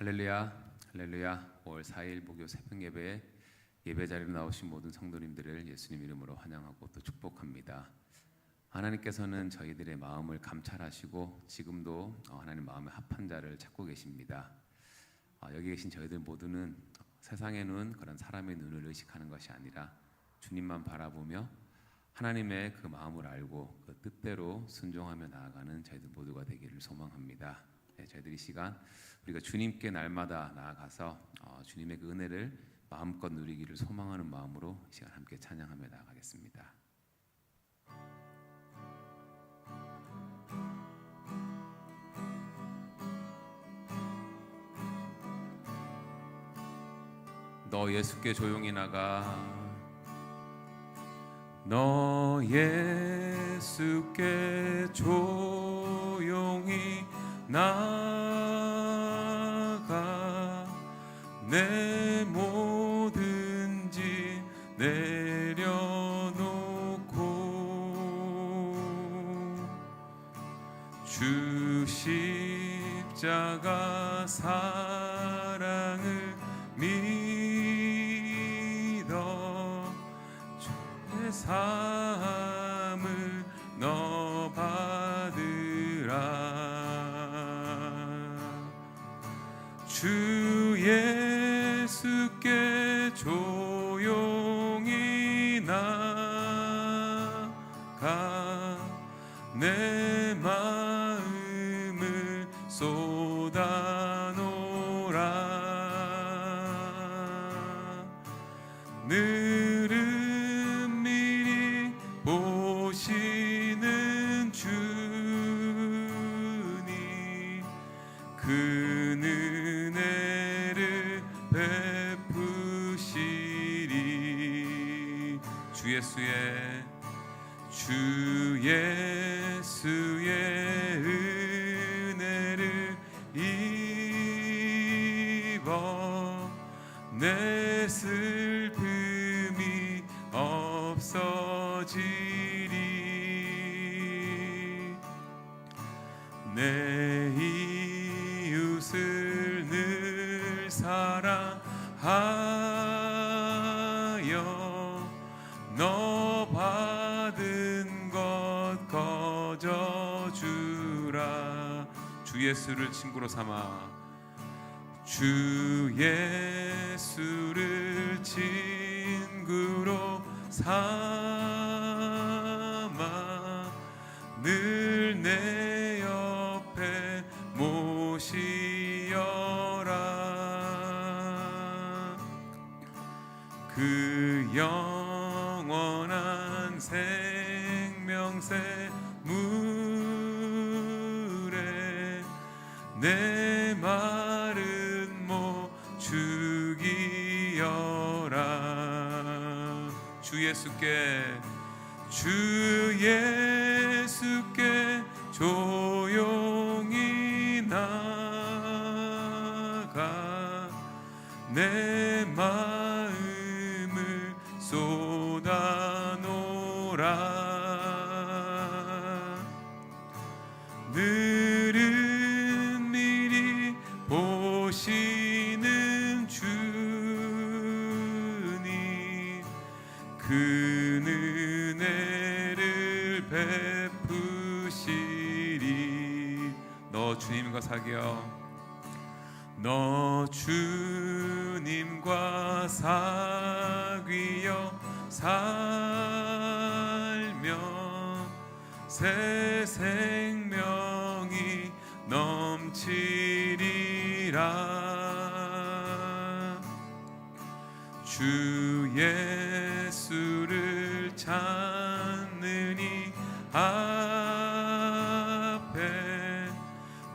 할렐루야, 할렐루야. 5월 4일 목요 새벽 예배에 예배 자리로 나오신 모든 성도님들을 예수님 이름으로 환영하고 또 축복합니다. 하나님께서는 저희들의 마음을 감찰하시고 지금도 하나님 마음에 합한 자를 찾고 계십니다. 여기 계신 저희들 모두는 세상의 눈, 그런 사람의 눈을 의식하는 것이 아니라 주님만 바라보며 하나님의 그 마음을 알고 그 뜻대로 순종하며 나아가는 저희들 모두가 되기를 소망합니다. 저희들이 시간 우리가 주님께 날마다 나아가서 주님의 그 은혜를 마음껏 누리기를 소망하는 마음으로 이 시간 함께 찬양하며 나아가겠습니다. 너 예수께 조용히 나가, 너 예수께 조용히 나가, 내 모든 짐 내려놓고 주 십자가 사랑을 믿어 죄 사함을 너 받으라. 주 예수께 조용히 나가, 내 마음을 쏟아놓으라. 늘은 미리 보시는 주님, 그는 은혜를 베푸시리. 주 예수의 은혜를 입어 내 슬픔이 없어지리. 내 이웃을 늘 사랑하여 너 받은 것 거저주라. 주 예수를 친구로 삼아, 주 예수를 친구로 삼아 늘 내 옆에 모시어라. 그 영원한 생명새 물에 내 마른 목 죽이어라. 주 예수께 조용히 나가, 내 마음을 쏟아놓으라. 늘은 미리 보시는 주님, 그는 은혜를 베푸시리. 너 주님과 사귀어, 너 주님과 사귀어 살며 새 생명이 넘치리라. 주 예수를 찾느니 앞에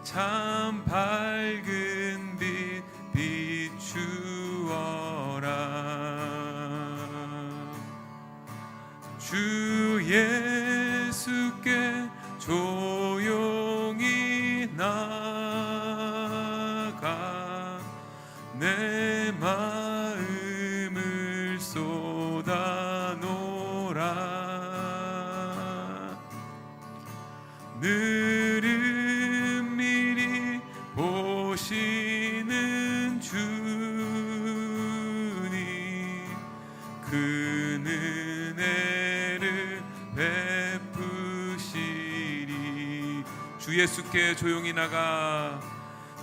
참 밝은 빛 비추어라. 주 예수께 조용히 나가, 내 마음을 쏟아놓으라. 늘은 미리 보시는 주 예수께 조용히 나가.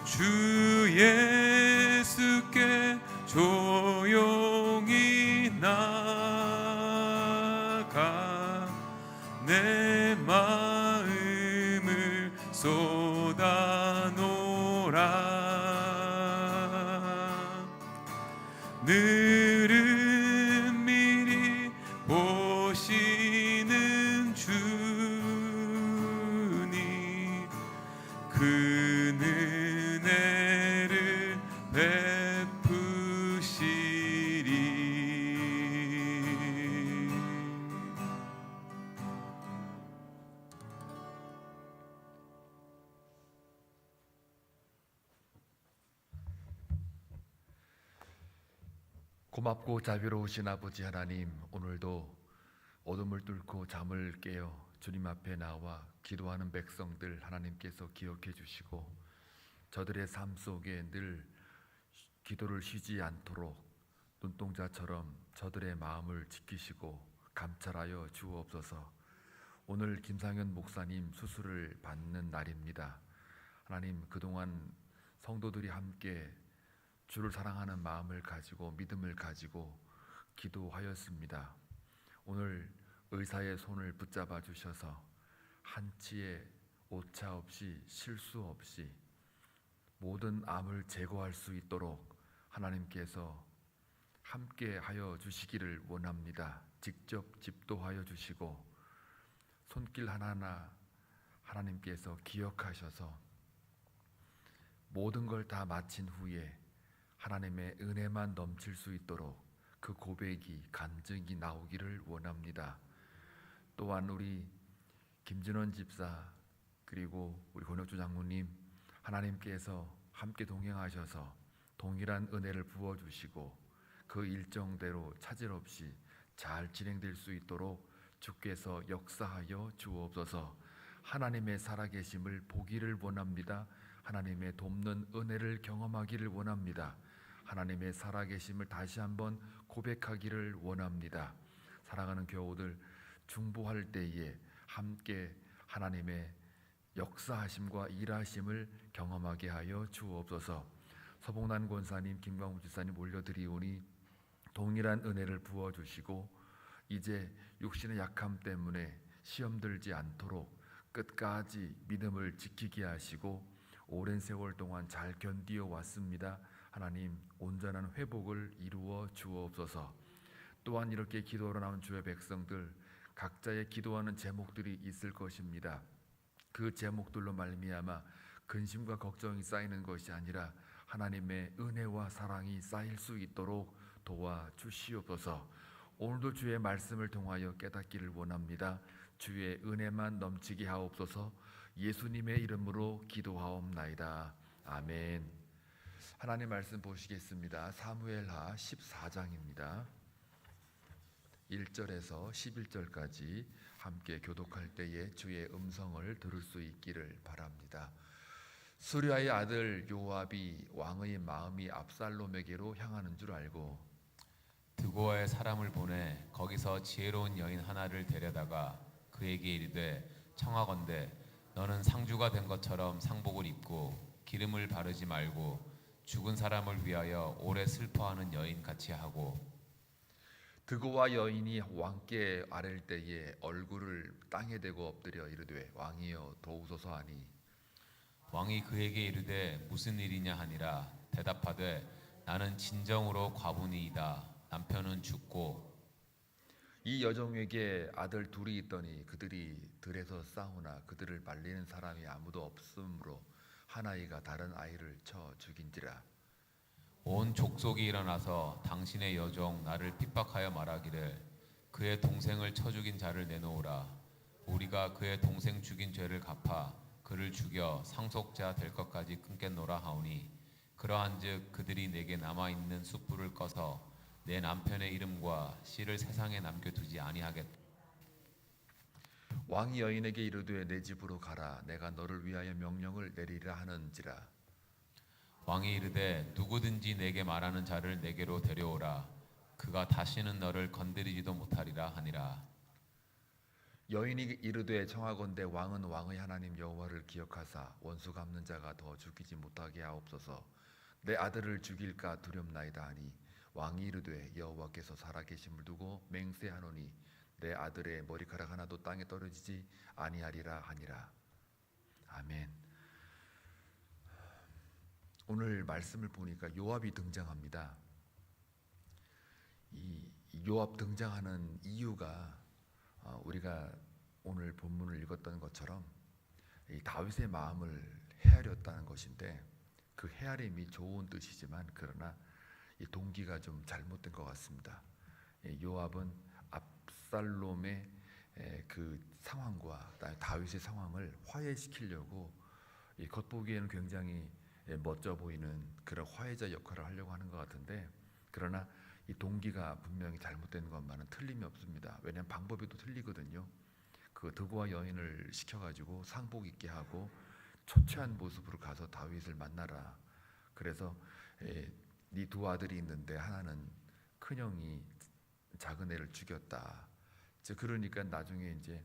주 예수께 조용히 나가 내 마음을 쏟아놓으라. 늘은 미리 보시는 주님 그 은혜를 베푸시리. 고맙고 자비로우신 아버지 하나님, 오늘도 어둠을 뚫고 잠을 깨어 주님 앞에 나와 기도하는 백성들 하나님께서 기억해 주시고 저들의 삶 속에 늘 기도를 쉬지 않도록 눈동자처럼 저들의 마음을 지키시고 감찰하여 주옵소서. 오늘 김상현 목사님 수술을 받는 날입니다. 하나님, 그동안 성도들이 함께 주를 사랑하는 마음을 가지고 믿음을 가지고 기도하였습니다. 오늘 의사의 손을 붙잡아 주셔서 한치의 오차 없이 실수 없이 모든 암을 제거할 수 있도록 하나님께서 함께 하여 주시기를 원합니다. 직접 집도하여 주시고 손길 하나하나 하나님께서 기억하셔서 모든 걸 다 마친 후에 하나님의 은혜만 넘칠 수 있도록 그 고백이 간증이 나오기를 원합니다. 또한 우리 김진원 집사 그리고 우리 권혁주 장로님 하나님께서 함께 동행하셔서 동일한 은혜를 부어주시고 그 일정대로 차질 없이 잘 진행될 수 있도록 주께서 역사하여 주옵소서. 하나님의 살아계심을 보기를 원합니다. 하나님의 돕는 은혜를 경험하기를 원합니다. 하나님의 살아계심을 다시 한번 고백하기를 원합니다. 사랑하는 교우들, 중보할 때에 함께 하나님의 역사하심과 일하심을 경험하게 하여 주옵소서. 서봉란 권사님, 김광우 집사님 올려드리오니 동일한 은혜를 부어주시고 이제 육신의 약함 때문에 시험 들지 않도록 끝까지 믿음을 지키게 하시고 오랜 세월 동안 잘 견디어 왔습니다. 하나님, 온전한 회복을 이루어 주옵소서. 또한 이렇게 기도로 나온 주의 백성들 각자의 기도하는 제목들이 있을 것입니다. 그 제목들로 말미암아 근심과 걱정이 쌓이는 것이 아니라 하나님의 은혜와 사랑이 쌓일 수 있도록 도와주시옵소서. 오늘도 주의 말씀을 통하여 깨닫기를 원합니다. 주의 은혜만 넘치게 하옵소서. 예수님의 이름으로 기도하옵나이다. 아멘. 하나님 말씀 보시겠습니다. 사무엘하 14장입니다. 1절에서 11절까지 함께 교독할 때에 주의 음성을 들을 수 있기를 바랍니다. 수리아의 아들 요압이 왕의 마음이 압살롬에게로 향하는 줄 알고 드고아의 사람을 보내 거기서 지혜로운 여인 하나를 데려다가 그에게 이르되 청하건대 너는 상주가 된 것처럼 상복을 입고 기름을 바르지 말고 죽은 사람을 위하여 오래 슬퍼하는 여인 같이 하고. 드고와 여인이 왕께 아랠 때에 얼굴을 땅에 대고 엎드려 이르되 왕이여 도우소서 하니 왕이 그에게 이르되 무슨 일이냐 하니라. 대답하되 나는 진정으로 과부니이다. 남편은 죽고. 이 여종에게 아들 둘이 있더니 그들이 들에서 싸우나 그들을 말리는 사람이 아무도 없으므로 한 아이가 다른 아이를 쳐 죽인지라. 온 족속이 일어나서 당신의 여종 나를 핍박하여 말하기를 그의 동생을 쳐 죽인 자를 내놓으라. 우리가 그의 동생 죽인 죄를 갚아 그를 죽여 상속자 될 것까지 끊겠노라 하오니 그러한즉 그들이 내게 남아있는 숯불을 꺼서 내 남편의 이름과 씨를 세상에 남겨두지 아니하겠다. 왕이 여인에게 이르되 내 집으로 가라. 내가 너를 위하여 명령을 내리라 하는지라. 왕이 이르되 누구든지 내게 말하는 자를 내게로 데려오라. 그가 다시는 너를 건드리지도 못하리라 하니라. 여인이 이르되 청하건대 왕은 왕의 하나님 여호와를 기억하사 원수 갚는 자가 더 죽이지 못하게 하옵소서. 내 아들을 죽일까 두렵나이다 하니 왕이 이르되 여호와께서 살아계심을 두고 맹세하노니 내 아들의 머리카락 하나도 땅에 떨어지지 아니하리라 하니라. 아멘. 오늘 말씀을 보니까 요압이 등장합니다. 이 요압 등장하는 이유가 우리가 오늘 본문을 읽었던 것처럼 이 다윗의 마음을 헤아렸다는 것인데, 그 헤아림이 좋은 뜻이지만 그러나 이 동기가 좀 잘못된 것 같습니다. 요압은 압살롬의 그 상황과 다윗의 상황을 화해시키려고 이 겉보기에는 굉장히 멋져 보이는 그런 화해자 역할을 하려고 하는 것 같은데, 그러나 이 동기가 분명히 잘못된 것만은 틀림이 없습니다. 왜냐하면 방법이 또 틀리거든요. 그 드고와 여인을 시켜가지고 상복 입게 하고 초췌한 모습으로 가서 다윗을 만나라. 그래서 네 두 아들이 있는데 하나는 큰형이 작은 애를 죽였다. 그러니까 나중에 이제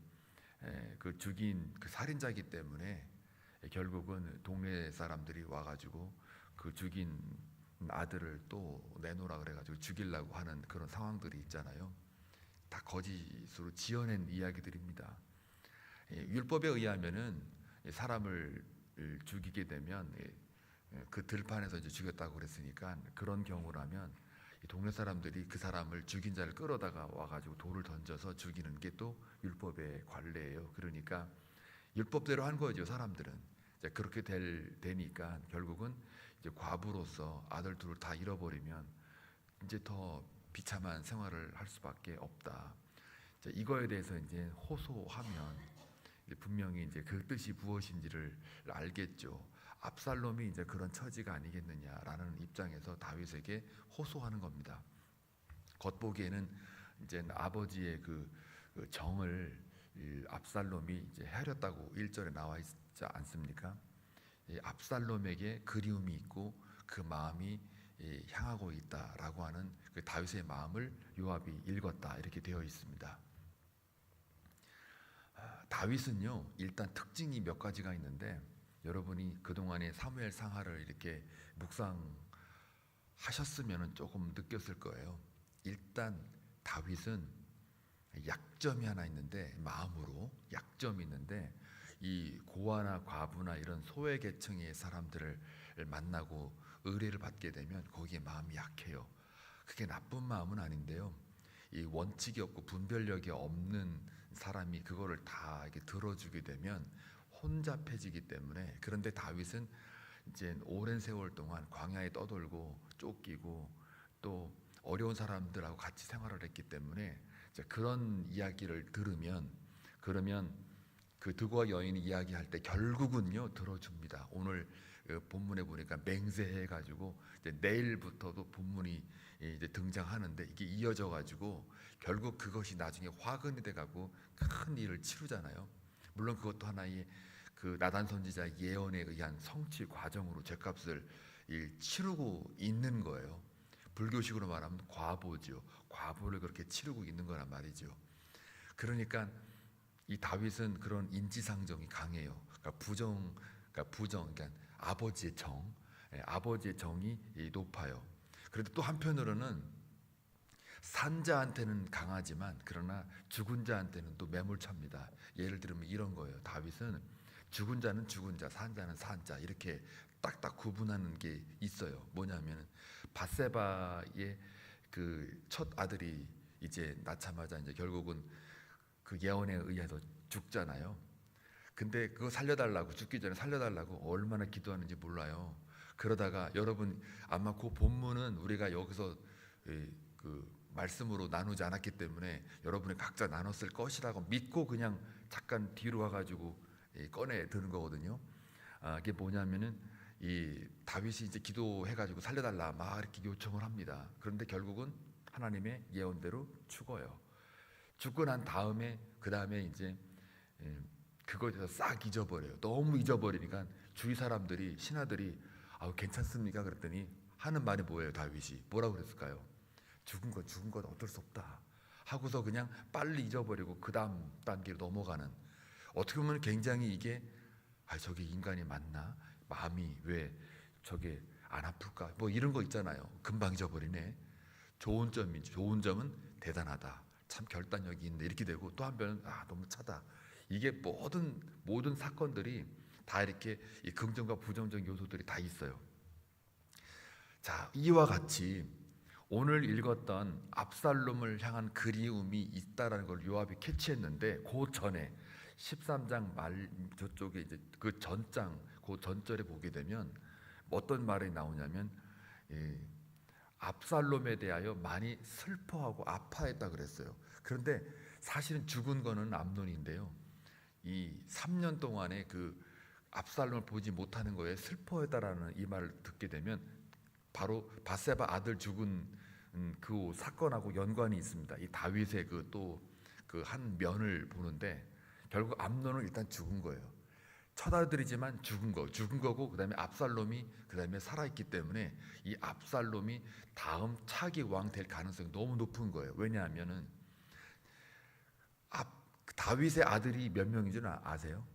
그 죽인 그 살인자이기 때문에 결국은 동네 사람들이 와가지고 그 죽인 아들을 또 내놓으라 그래가지고 죽이려고 하는 그런 상황들이 있잖아요. 다 거짓으로 지어낸 이야기들입니다. 율법에 의하면은 사람을 죽이게 되면 그 들판에서 이제 죽였다고 그랬으니까, 그런 경우라면 동네 사람들이 그 사람을 죽인 자를 끌어다가 와가지고 돌을 던져서 죽이는 게 또 율법의 관례예요. 그러니까 율법대로 한 거죠. 사람들은 이제 그렇게 되니까 결국은 이제 과부로서 아들 둘을 다 잃어버리면 이제 더 비참한 생활을 할 수밖에 없다. 이거에 대해서 이제 호소하면 이제 분명히 이제 그 뜻이 무엇인지를 알겠죠. 압살롬이 이제 그런 처지가 아니겠느냐라는 입장에서 다윗에게 호소하는 겁니다. 겉보기에는 이제 아버지의 그 정을 압살롬이 이제 헤아렸다고 1절에 나와 있지 않습니까? 압살롬에게 그리움이 있고 그 마음이 향하고 있다라고 하는 그 다윗의 마음을 요압이 읽었다, 이렇게 되어 있습니다. 다윗은요, 일단 특징이 몇 가지가 있는데, 여러분이 그동안의 사무엘 상하를 이렇게 묵상하셨으면 조금 느꼈을 거예요. 일단 다윗은 약점이 하나 있는데, 마음으로 약점이 있는데, 이 고아나 과부나 이런 소외 계층의 사람들을 만나고 의뢰를 받게 되면 거기에 마음이 약해요. 그게 나쁜 마음은 아닌데요, 이 원칙이 없고 분별력이 없는 사람이 그거를 다 이렇게 들어주게 되면 혼잡해지기 때문에. 그런데 다윗은 이제 오랜 세월 동안 광야에 떠돌고 쫓기고 또 어려운 사람들하고 같이 생활을 했기 때문에 이제 그런 이야기를 들으면, 그러면 그 드고와 여인이 이야기할 때 결국은요 들어줍니다. 오늘 본문에 보니까 맹세해가지고 이제 내일부터도 본문이 이제 등장하는데, 이게 이어져 가지고 결국 그것이 나중에 화근이 돼가고 큰 일을 치르잖아요. 물론 그것도 하나의 그 나단 선지자의 예언에 의한 성취 과정으로 죄값을 치르고 있는 거예요. 불교식으로 말하면 과보죠. 과보를 그렇게 치르고 있는 거란 말이죠. 그러니까 이 다윗은 그런 인지상정이 강해요. 그러니까 아버지의 정, 아버지의 정이 높아요. 그런데 또 한편으로는 산자한테는 강하지만 그러나 죽은 자한테는 또 매몰차입니다. 예를 들면 이런 거예요. 다윗은 죽은 자는 죽은 자, 산 자는 산 자, 이렇게 딱딱 구분하는 게 있어요. 뭐냐면 밧세바의 그 첫 아들이 이제 낳자마자 이제 결국은 그 예언에 의해서 죽잖아요. 근데 그거 살려달라고, 죽기 전에 살려달라고 얼마나 기도하는지 몰라요. 그러다가 여러분 아마 그 본문은 우리가 여기서 그 말씀으로 나누지 않았기 때문에 여러분이 각자 나눴을 것이라고 믿고 그냥 잠깐 뒤로 가가지고 꺼내 드는 거거든요. 이게 뭐냐면은 이 다윗이 이제 기도해가지고 살려달라 막 이렇게 요청을 합니다. 그런데 결국은 하나님의 예언대로 죽어요. 죽고 난 다음에 그 다음에 이제 그거에 대해서 싹 잊어버려요. 너무 잊어버리니까 주위 사람들이, 신하들이 괜찮습니까? 그랬더니 하는 말이 뭐예요? 다윗이 뭐라고 그랬을까요? 죽은 건 어쩔 수 없다. 하고서 그냥 빨리 잊어버리고 그 다음 단계로 넘어가는, 어떻게 보면 굉장히 이게 저게 인간이 맞나? 마음이 왜 저게 안 아플까? 뭐 이런 거 있잖아요. 금방 잊어버리네. 좋은 점은 대단하다. 참 결단력이 있네. 이렇게 되고, 또 한편은 너무 차다. 이게 모든 사건들이 다 이렇게 이 긍정과 부정적 요소들이 다 있어요. 자, 이와 같이 오늘 읽었던 압살롬을 향한 그리움이 있다라는 걸 요압이 캐치했는데, 그 전에 13장 말 저쪽에 이제 그 전장 그 전절에 보게 되면 어떤 말이 나오냐면 압살롬에 대하여 많이 슬퍼하고 아파했다 그랬어요. 그런데 사실은 죽은 거는 암논인데요. 이 3년 동안에 그 압살롬을 보지 못하는 거에 슬퍼했다라는 이 말을 듣게 되면 바로 밧세바 아들 죽은 그 사건하고 연관이 있습니다. 이 다윗의 그 한 면을 보는데 결국 암논은 일단 죽은 거예요. 첫 아들이지만 죽은 거고, 그다음에 압살롬이 그다음에 살아있기 때문에 이 압살롬이 다음 차기 왕 될 가능성이 너무 높은 거예요. 왜냐하면은 다윗의 아들이 몇 명인지는 아세요?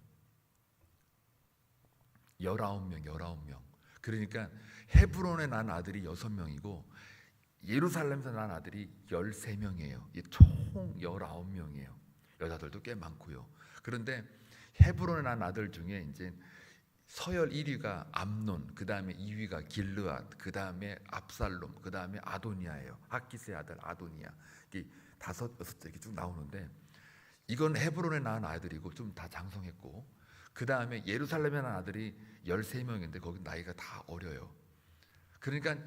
19명. 그러니까 헤브론에 난 아들이 6명이고 예루살렘에서 난 아들이 13명이에요. 총 19명이에요. 여자들도 꽤 많고요. 그런데 헤브론에 난 아들 중에 이제 서열 1위가 암논, 그 다음에 2위가 길르앗, 그 다음에 압살롬, 그 다음에 아도니아예요. 하기스의 아들 아도니아. 이게 5, 6대 이렇게 쭉 나오는데, 이건 헤브론에 낳은 아들이고 좀 다 장성했고, 그 다음에 예루살렘에 낳은 아들이 13명인데 거기 나이가 다 어려요. 그러니까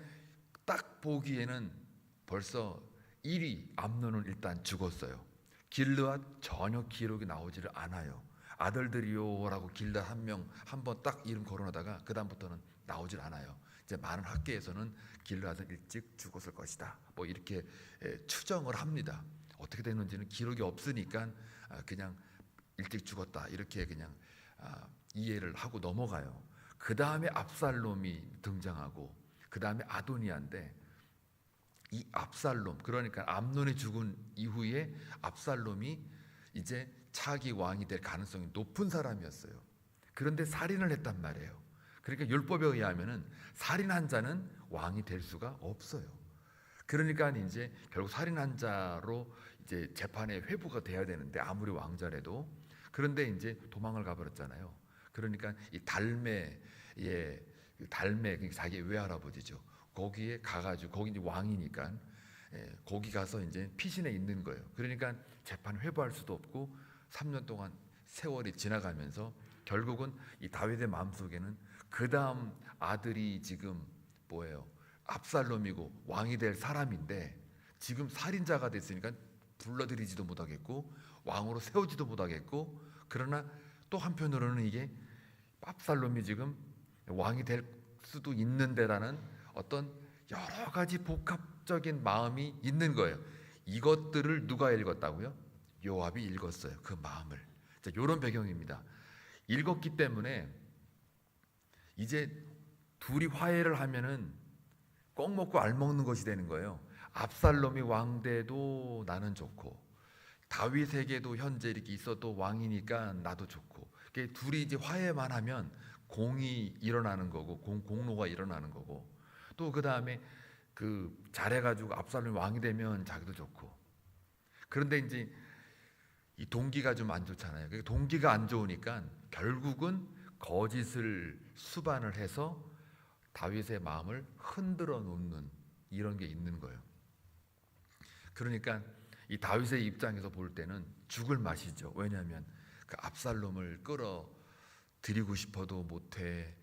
딱 보기에는 벌써 1위 암논은 일단 죽었어요. 길르앗 전혀 기록이 나오지를 않아요. 아들들이요라고 길르앗 한 번 딱 이름 거론하다가 그 다음부터는 나오질 않아요. 이제 많은 학계에서는 길르앗은 일찍 죽었을 것이다, 뭐 이렇게 추정을 합니다. 어떻게 됐는지는 기록이 없으니까 그냥 일찍 죽었다 이렇게 그냥 이해를 하고 넘어가요. 그 다음에 압살롬이 등장하고 그 다음에 아도니아인데, 이 압살롬, 그러니까 암논이 죽은 이후에 압살롬이 이제 차기 왕이 될 가능성이 높은 사람이었어요. 그런데 살인을 했단 말이에요. 그러니까 율법에 의하면은 살인한 자는 왕이 될 수가 없어요. 그러니까 이제 결국 살인한 자로 이제 재판에 회부가 돼야 되는데, 아무리 왕자라도. 그런데 이제 도망을 가버렸잖아요. 그러니까 이 달메 자기 외할아버지죠. 거기에 가가지고, 거기 이제 왕이니까 거기 가서 이제 피신해 있는 거예요. 그러니까 재판 회부할 수도 없고 3년 동안 세월이 지나가면서 결국은 이 다윗의 마음속에는 그 다음 아들이 지금 뭐예요? 압살롬이고 왕이 될 사람인데, 지금 살인자가 됐으니까 불러들이지도 못하겠고 왕으로 세우지도 못하겠고, 그러나 또 한편으로는 이게 압살롬이 지금 왕이 될 수도 있는데라는 어떤 여러 가지 복합적인 마음이 있는 거예요. 이것들을 누가 읽었다고요? 요압이 읽었어요. 그 마음을. 자, 이런 배경입니다. 읽었기 때문에 이제 둘이 화해를 하면은 꼭 먹고 알 먹는 것이 되는 거예요. 압살롬이 왕돼도 나는 좋고, 다윗에게도 현재 이렇게 있어도 왕이니까 나도 좋고, 둘이 이제 화해만 하면 공이 일어나는 거고, 공로가 일어나는 거고, 또 그 다음에 그 잘해가지고 압살롬이 왕이 되면 자기도 좋고. 그런데 이제 이 동기가 좀 안 좋잖아요. 동기가 안 좋으니까 결국은 거짓을 수반을 해서 다윗의 마음을 흔들어 놓는 이런 게 있는 거예요. 그러니까 이 다윗의 입장에서 볼 때는 죽을 맛이죠. 왜냐하면 그 압살롬을 끌어들이고 싶어도 못해.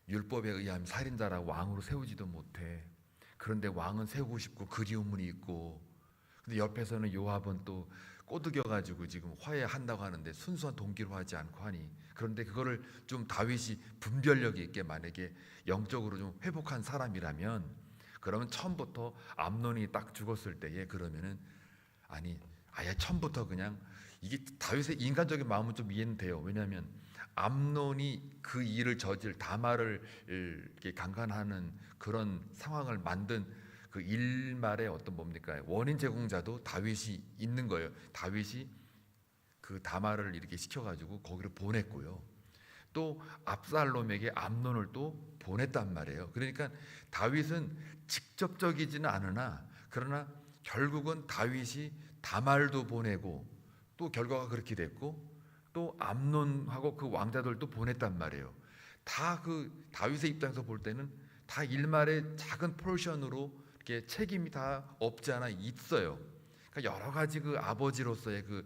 율법에 의하면 살인자라고 왕으로 세우지도 못해. 그런데 왕은 세우고 싶고 그리움은 있고, 근데 옆에서는 요압은 또 꼬드겨가지고 지금 화해한다고 하는데 순수한 동기로 하지 않고 하니, 그런데 그거를 좀 다윗이 분별력 있게 만약에 영적으로 좀 회복한 사람이라면, 그러면 처음부터 암논이 딱 죽었을 때에 그러면은 아예 처음부터 그냥, 이게 다윗의 인간적인 마음은 좀 이해는 돼요. 왜냐하면 암논이 그 일을 저질 다말을 이렇게 강간하는 그런 상황을 만든 그 일말의 어떤 뭡니까 원인 제공자도 다윗이 있는 거예요. 다윗이 그 다말을 이렇게 시켜가지고 거기로 보냈고요. 또 압살롬에게 암논을 또 보냈단 말이에요. 그러니까 다윗은 직접적이지는 않으나 그러나 결국은 다윗이 다말도 보내고 또 결과가 그렇게 됐고 또 암논하고 그 왕자들도 보냈단 말이에요. 다 그 다윗의 입장에서 볼 때는 다 일말의 작은 포션으로 이렇게 책임이 다 없지 않아 있어요. 그러니까 여러 가지 그 아버지로서의 그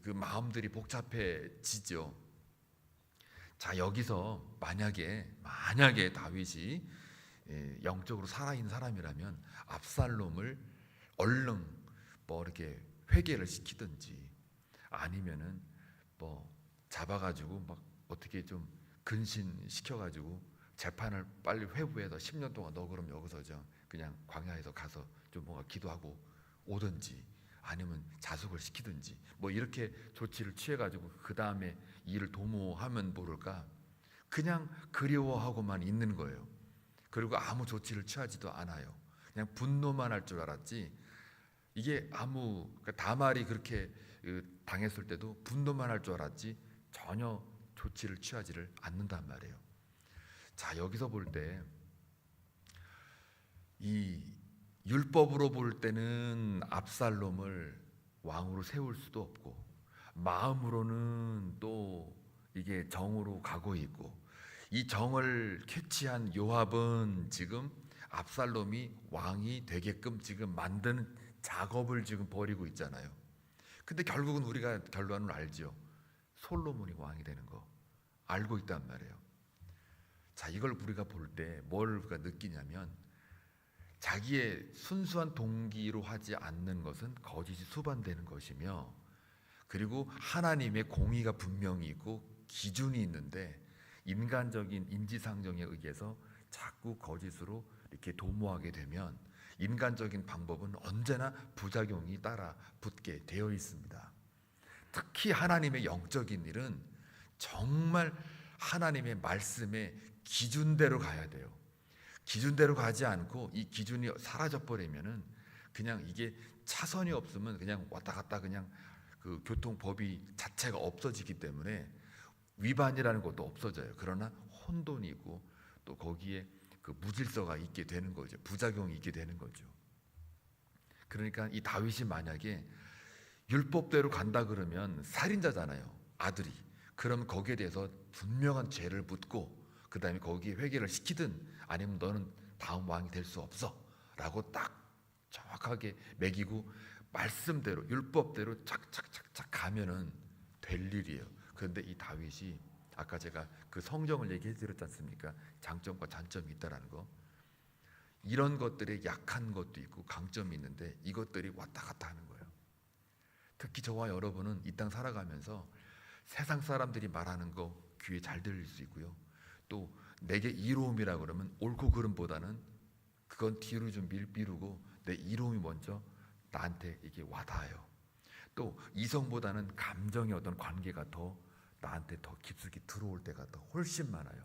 마음들이 복잡해지죠. 자, 여기서 만약에 다윗이 영적으로 살아있는 사람이라면 압살롬을 얼른 뭐 이렇게 회개를 시키든지 아니면은 뭐 잡아가지고 막 어떻게 좀 근신시켜가지고 재판을 빨리 회부해서 10년 동안 너 그럼 여기서 그냥 광야에서 가서 좀 뭔가 기도하고 오든지 아니면 자숙을 시키든지 뭐 이렇게 조치를 취해가지고 그 다음에 일을 도모하면 모를까 그냥 그리워하고만 있는 거예요. 그리고 아무 조치를 취하지도 않아요. 그냥 분노만 할 줄 알았지 이게 그러니까 다말이 그렇게 당했을 때도 분노만 할 줄 알았지 전혀 조치를 취하지를 않는단 말이에요. 자, 여기서 볼 때 이 율법으로 볼 때는 압살롬을 왕으로 세울 수도 없고 마음으로는 또 이게 정으로 가고 있고 이 정을 캐치한 요압은 지금 압살롬이 왕이 되게끔 지금 만드는 작업을 지금 벌이고 있잖아요. 근데 결국은 우리가 결론을 알죠. 솔로몬이 왕이 되는 거 알고 있단 말이에요. 자, 이걸 우리가 볼 때 뭘 우리가 느끼냐면 자기의 순수한 동기로 하지 않는 것은 거짓이 수반되는 것이며 그리고 하나님의 공의가 분명히 있고 기준이 있는데 인간적인 인지상정에 의해서 자꾸 거짓으로 이렇게 도모하게 되면 인간적인 방법은 언제나 부작용이 따라 붙게 되어 있습니다. 특히 하나님의 영적인 일은 정말 하나님의 말씀의 기준대로 가야 돼요. 기준대로 가지 않고 이 기준이 사라져 버리면은 그냥 이게 차선이 없으면 그냥 왔다 갔다 그냥 그 교통법이 자체가 없어지기 때문에 위반이라는 것도 없어져요. 그러나 혼돈이고 또 거기에 그 무질서가 있게 되는 거죠. 부작용이 있게 되는 거죠. 그러니까 이 다윗이 만약에 율법대로 간다 그러면 살인자잖아요. 아들이. 그럼 거기에 대해서 분명한 죄를 묻고 그 다음에 거기에 회개를 시키든 아니면 너는 다음 왕이 될 수 없어 라고 딱 정확하게 매기고 말씀대로 율법대로 착착착착 가면은 될 일이에요. 그런데 이 다윗이 아까 제가 그 성정을 얘기해 드렸지 않습니까? 장점과 단점이 있다라는 거. 이런 것들에 약한 것도 있고 강점이 있는데 이것들이 왔다 갔다 하는 거예요. 특히 저와 여러분은 이 땅 살아가면서 세상 사람들이 말하는 거 귀에 잘 들릴 수 있고요. 또 내게 이로움이라 그러면 옳고 그름보다는 그건 뒤로 좀 미루고 내 이로움이 먼저 나한테 이게 와닿아요. 또 이성보다는 감정의 어떤 관계가 더 나한테 더 깊숙이 들어올 때가 더 훨씬 많아요.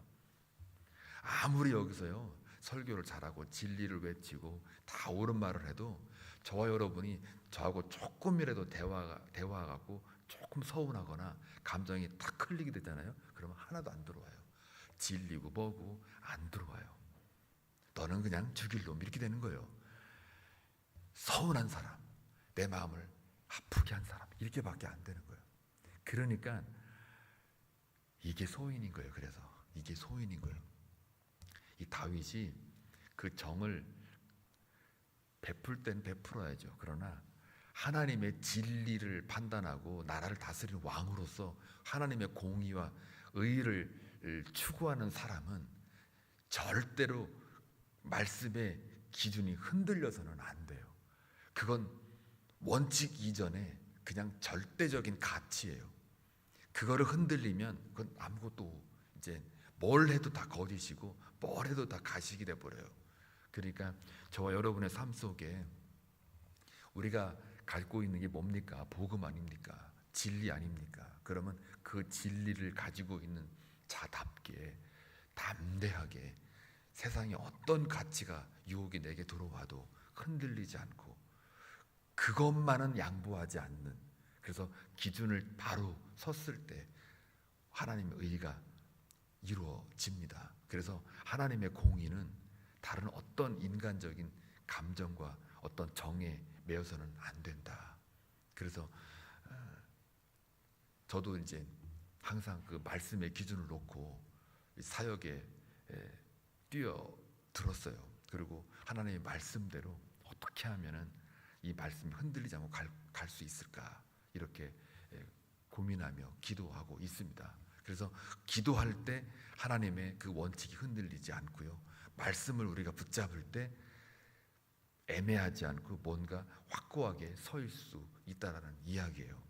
아무리 여기서요 설교를 잘하고 진리를 외치고 다 옳은 말을 해도 저와 여러분이 저하고 조금이라도 대화가 갖고 조금 서운하거나 감정이 탁 흘리게 되잖아요. 그러면 하나도 안 들어와요. 진리고 뭐고 안 들어와요. 너는 그냥 죽일 놈 이렇게 되는 거예요. 서운한 사람, 내 마음을 아프게 한 사람 이렇게밖에 안 되는 거예요. 그러니까 이게 소인인 거예요. 그래서 이게 소인인 거예요. 이 다윗이 그 정을 베풀 땐 베풀어야죠. 그러나 하나님의 진리를 판단하고 나라를 다스리는 왕으로서 하나님의 공의와 의를 추구하는 사람은 절대로 말씀의 기준이 흔들려서는 안 돼요. 그건 원칙 이전에 그냥 절대적인 가치예요. 그거를 흔들리면 그건 아무것도 이제 뭘 해도 다 거짓이고 뭘 해도 다 가식이 돼버려요. 그러니까 저와 여러분의 삶 속에 우리가 갖고 있는 게 뭡니까? 복음 아닙니까? 진리 아닙니까? 그러면 그 진리를 가지고 있는 자답게 담대하게 세상에 어떤 가치가 유혹이 내게 들어와도 흔들리지 않고 그것만은 양보하지 않는, 그래서 기준을 바로 섰을 때 하나님의 의가 이루어집니다. 그래서 하나님의 공의는 다른 어떤 인간적인 감정과 어떤 정에 매여서는 안 된다. 그래서 저도 이제 항상 그 말씀의 기준을 놓고 사역에 뛰어들었어요. 그리고 하나님의 말씀대로 어떻게 하면은 이 말씀이 흔들리지 않고 갈 수 있을까, 이렇게 고민하며 기도하고 있습니다. 그래서 기도할 때 하나님의 그 원칙이 흔들리지 않고요, 말씀을 우리가 붙잡을 때 애매하지 않고 뭔가 확고하게 설 수 있다라는 이야기예요.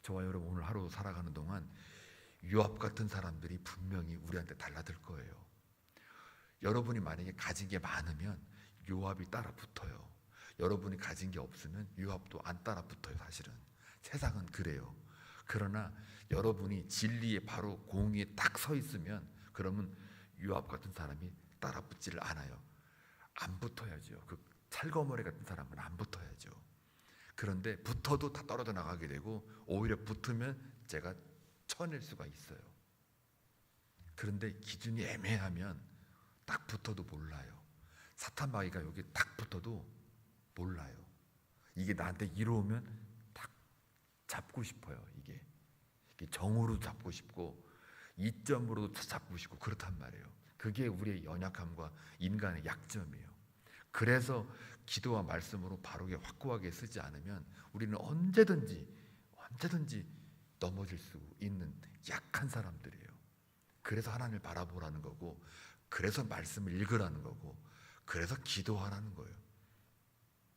저와 여러분 오늘 하루 살아가는 동안 요압 같은 사람들이 분명히 우리한테 달라들 거예요. 여러분이 만약에 가진 게 많으면 요압이 따라 붙어요. 여러분이 가진 게 없으면 요압도 안 따라 붙어요. 사실은 세상은 그래요. 그러나 여러분이 진리에 바로 공의에 딱 서 있으면 그러면 요압 같은 사람이 따라 붙지를 않아요. 안 붙어야죠. 그 찰거머리 같은 사람은 안 붙어야죠. 그런데 붙어도 다 떨어져 나가게 되고 오히려 붙으면 제가 쳐낼 수가 있어요. 그런데 기준이 애매하면 딱 붙어도 몰라요. 사탄마귀가 여기 딱 붙어도 몰라요. 이게 나한테 이로우면 딱 잡고 싶어요. 이게 정으로 잡고 싶고 이점으로도 잡고 싶고 그렇단 말이에요. 그게 우리의 연약함과 인간의 약점이에요. 그래서 기도와 말씀으로 바르게 확고하게 쓰지 않으면 우리는 언제든지 넘어질 수 있는 약한 사람들이에요. 그래서 하나님을 바라보라는 거고, 그래서 말씀을 읽으라는 거고, 그래서 기도하라는 거예요.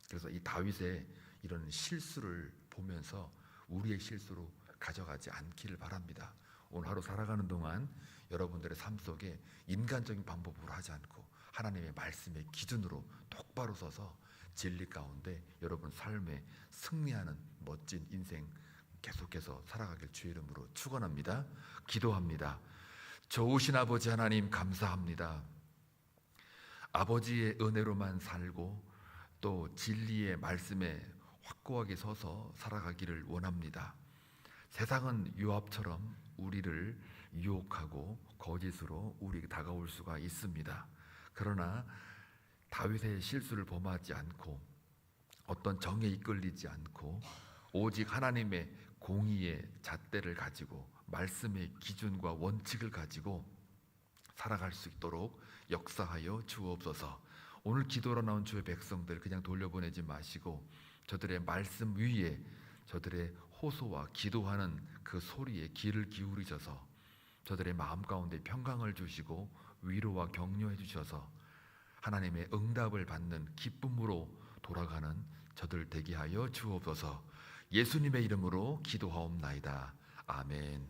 그래서 이 다윗의 이런 실수를 보면서 우리의 실수로 가져가지 않기를 바랍니다. 오늘 하루 살아가는 동안 여러분들의 삶 속에 인간적인 방법으로 하지 않고 하나님의 말씀의 기준으로 똑바로 서서 진리 가운데 여러분 삶에 승리하는 멋진 인생 계속해서 살아가길 주의 이름으로 축원합니다. 기도합니다. 좋으신 아버지 하나님 감사합니다. 아버지의 은혜로만 살고 또 진리의 말씀에 확고하게 서서 살아가기를 원합니다. 세상은 요압처럼 우리를 유혹하고 거짓으로 우리에게 다가올 수가 있습니다. 그러나 다윗의 실수를 범하지 않고 어떤 정에 이끌리지 않고 오직 하나님의 공의의 잣대를 가지고 말씀의 기준과 원칙을 가지고 살아갈 수 있도록 역사하여 주옵소서. 오늘 기도로 나온 주의 백성들 그냥 돌려보내지 마시고 저들의 말씀 위에 저들의 호소와 기도하는 그 소리에 귀를 기울이셔서 저들의 마음 가운데 평강을 주시고 위로와 격려해 주셔서 하나님의 응답을 받는 기쁨으로 돌아가는 저들 되게 하여 주옵소서. 예수님의 이름으로 기도하옵나이다. 아멘.